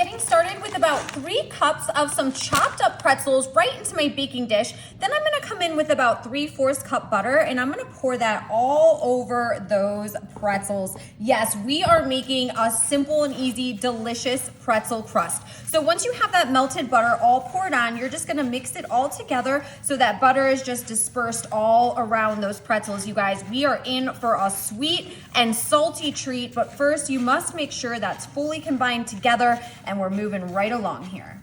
Getting started with about 3 cups of some chopped up pretzels right into my baking dish. Then I'm gonna come in with about 3/4 cup butter and I'm gonna pour that all over those pretzels. Yes, we are making a simple and easy, delicious pretzel crust. So once you have that melted butter all poured on, you're just gonna mix it all together so that butter is just dispersed all around those pretzels, you guys. We are in for a sweet and salty treat, but first you must make sure that's fully combined together, and we're moving right along here.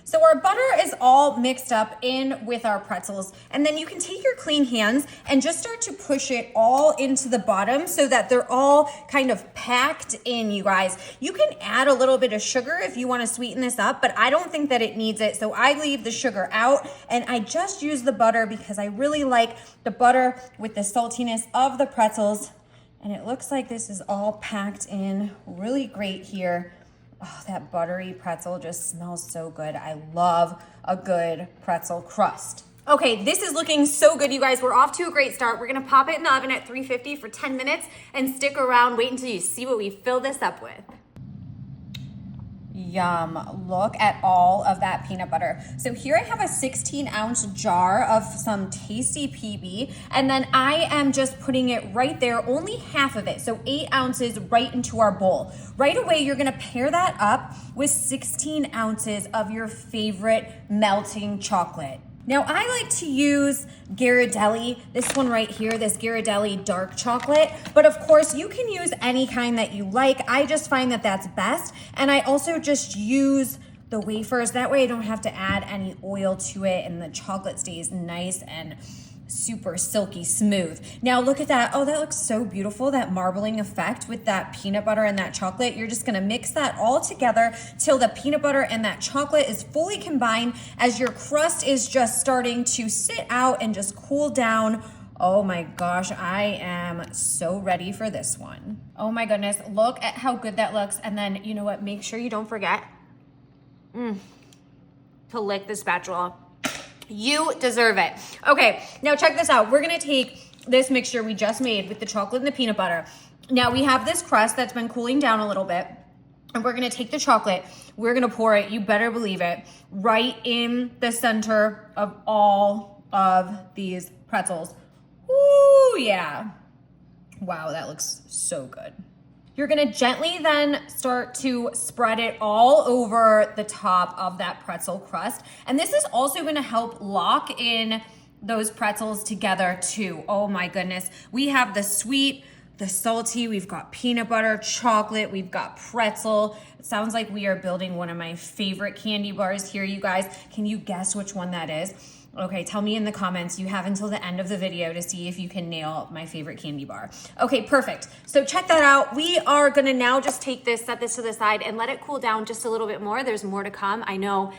So our butter is all mixed up in with our pretzels, and then you can take your clean hands and just start to push it all into the bottom so that they're all kind of packed in, you guys. You can add a little bit of sugar if you want to sweeten this up, but I don't think that it needs it, so I leave the sugar out and I just use the butter because I really like the butter with the saltiness of the pretzels. And it looks like this is all packed in really great here. Oh, that buttery pretzel just smells so good. I love a good pretzel crust. Okay, this is looking so good, you guys. We're off to a great start. We're gonna pop it in the oven at 350 for 10 minutes and stick around. Wait until you see what we fill this up with. Yum, look at all of that peanut butter. So here I have a 16-ounce jar of some tasty PB, and then I am just putting it right there, only half of it, so 8 ounces right into our bowl. Right away, you're gonna pair that up with 16 ounces of your favorite melting chocolate. Now, I like to use Ghirardelli, this one right here, this Ghirardelli dark chocolate, but of course you can use any kind that you like. I just find that that's best, and I also just use the wafers. That way I don't have to add any oil to it, and the chocolate stays nice and super silky smooth. Now look at that. Oh, that looks so beautiful, that marbling effect with that peanut butter and that chocolate. You're just gonna mix that all together till the peanut butter and that chocolate is fully combined as your crust is just starting to sit out and just cool down. Oh my gosh, I am so ready for this one. Oh my goodness, look at how good that looks. And then, you know what, make sure you don't forget to lick the spatula. You deserve it. Okay, now check this out. We're gonna take this mixture we just made with the chocolate and the peanut butter. Now we have this crust that's been cooling down a little bit, and we're gonna take the chocolate, we're gonna pour it, you better believe it, right in the center of all of these pretzels. Ooh, yeah. Wow, that looks so good. You're gonna gently then start to spread it all over the top of that pretzel crust. And this is also gonna help lock in those pretzels together too. Oh my goodness. We have the sweet, the salty, we've got peanut butter, chocolate, we've got pretzel. It sounds like we are building one of my favorite candy bars here, you guys. Can you guess which one that is? Okay, tell me in the comments. You have until the end of the video to see if you can nail my favorite candy bar. Okay, perfect. So check that out. We are gonna now just take this, set this to the side and let it cool down just a little bit more. There's more to come. I know.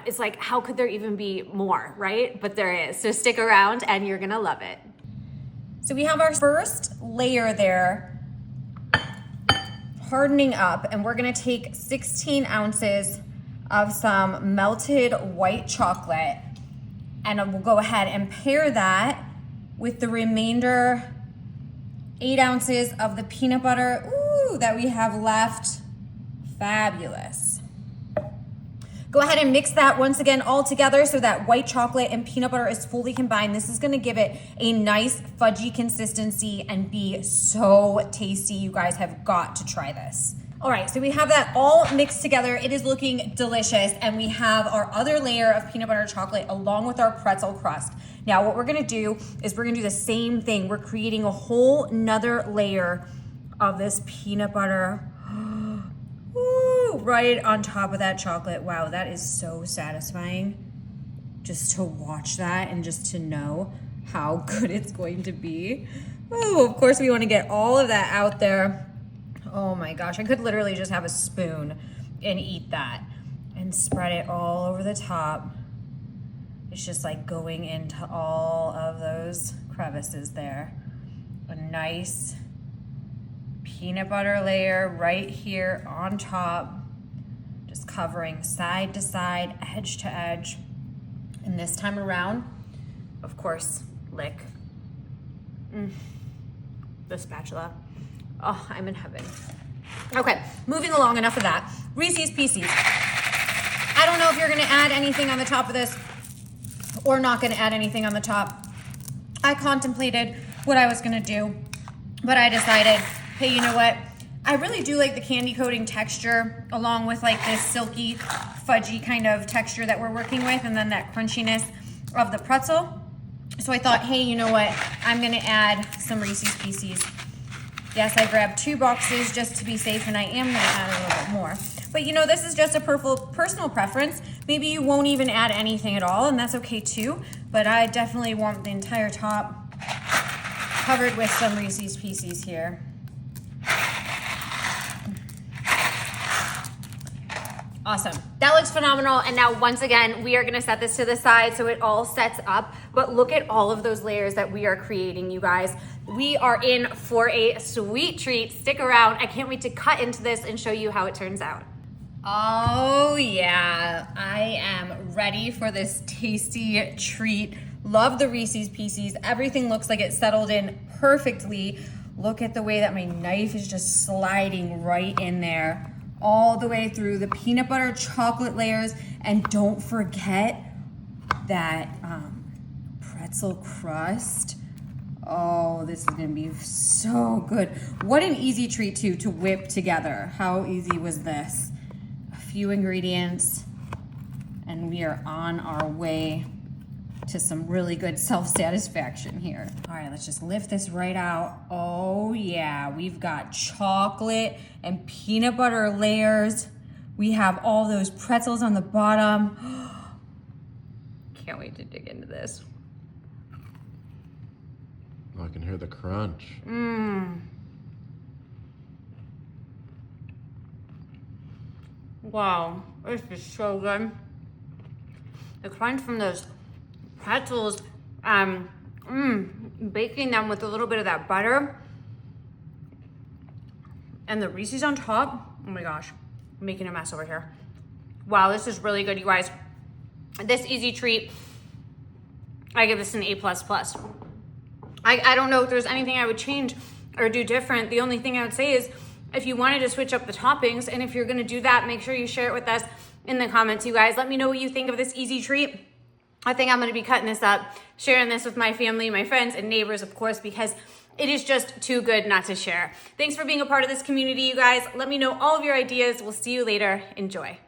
It's like, how could there even be more, right? But there is. So stick around and you're gonna love it. So we have our first layer there hardening up, and we're gonna take 16 ounces of some melted white chocolate, and we'll go ahead and pair that with the remainder 8 ounces of the peanut butter, that we have left. Fabulous. Go ahead and mix that once again all together so that white chocolate and peanut butter is fully combined. This is gonna give it a nice fudgy consistency and be so tasty. You guys have got to try this. All right, so we have that all mixed together. It is looking delicious, and we have our other layer of peanut butter chocolate along with our pretzel crust. Now what we're gonna do is we're gonna do the same thing. We're creating a whole nother layer of this peanut butter right on top of that chocolate. Wow, that is so satisfying just to watch that and just to know how good it's going to be. Oh, of course we wanna get all of that out there. Oh my gosh, I could literally just have a spoon and eat that and spread it all over the top. It's just like going into all of those crevices there. A nice peanut butter layer right here on top, just covering side to side, edge to edge. And this time around, of course, lick the spatula. Oh, I'm in heaven. Okay, moving along, enough of that. Reese's Pieces. I don't know if you're gonna add anything on the top of this or not gonna add anything on the top. I contemplated what I was gonna do, but I decided, hey, you know what? I really do like the candy coating texture along with like this silky, fudgy kind of texture that we're working with, and then that crunchiness of the pretzel. So I thought, hey, you know what? I'm gonna add some Reese's Pieces. Yes, I grabbed 2 boxes just to be safe, and I am gonna add a little bit more. But you know, this is just a personal preference. Maybe you won't even add anything at all, and that's okay too. But I definitely want the entire top covered with some Reese's Pieces here. Awesome. That looks phenomenal. And now once again, we are gonna set this to the side so it all sets up. But look at all of those layers that we are creating, you guys. We are in for a sweet treat. Stick around. I can't wait to cut into this and show you how it turns out. Oh yeah, I am ready for this tasty treat. Love the Reese's Pieces. Everything looks like it settled in perfectly. Look at the way that my knife is just sliding right in there, all the way through the peanut butter chocolate layers. And don't forget that pretzel crust. Oh, this is gonna be so good. What an easy treat too to whip together. How easy was this? A few ingredients and we are on our way to some really good self-satisfaction here. All right, let's just lift this right out. Oh yeah, we've got chocolate and peanut butter layers. We have all those pretzels on the bottom. Can't wait to dig into this. Oh, I can hear the crunch. Wow, this is so good. The crunch from those pretzels, baking them with a little bit of that butter and the Reese's on top. Oh my gosh, I'm making a mess over here. Wow, this is really good, you guys. This easy treat, I give this an A++. I don't know if there's anything I would change or do different. The only thing I would say is if you wanted to switch up the toppings, and if you're gonna do that, make sure you share it with us in the comments, you guys. Let me know what you think of this easy treat. I think I'm gonna be cutting this up, sharing this with my family, my friends, and neighbors, of course, because it is just too good not to share. Thanks for being a part of this community, you guys. Let me know all of your ideas. We'll see you later. Enjoy.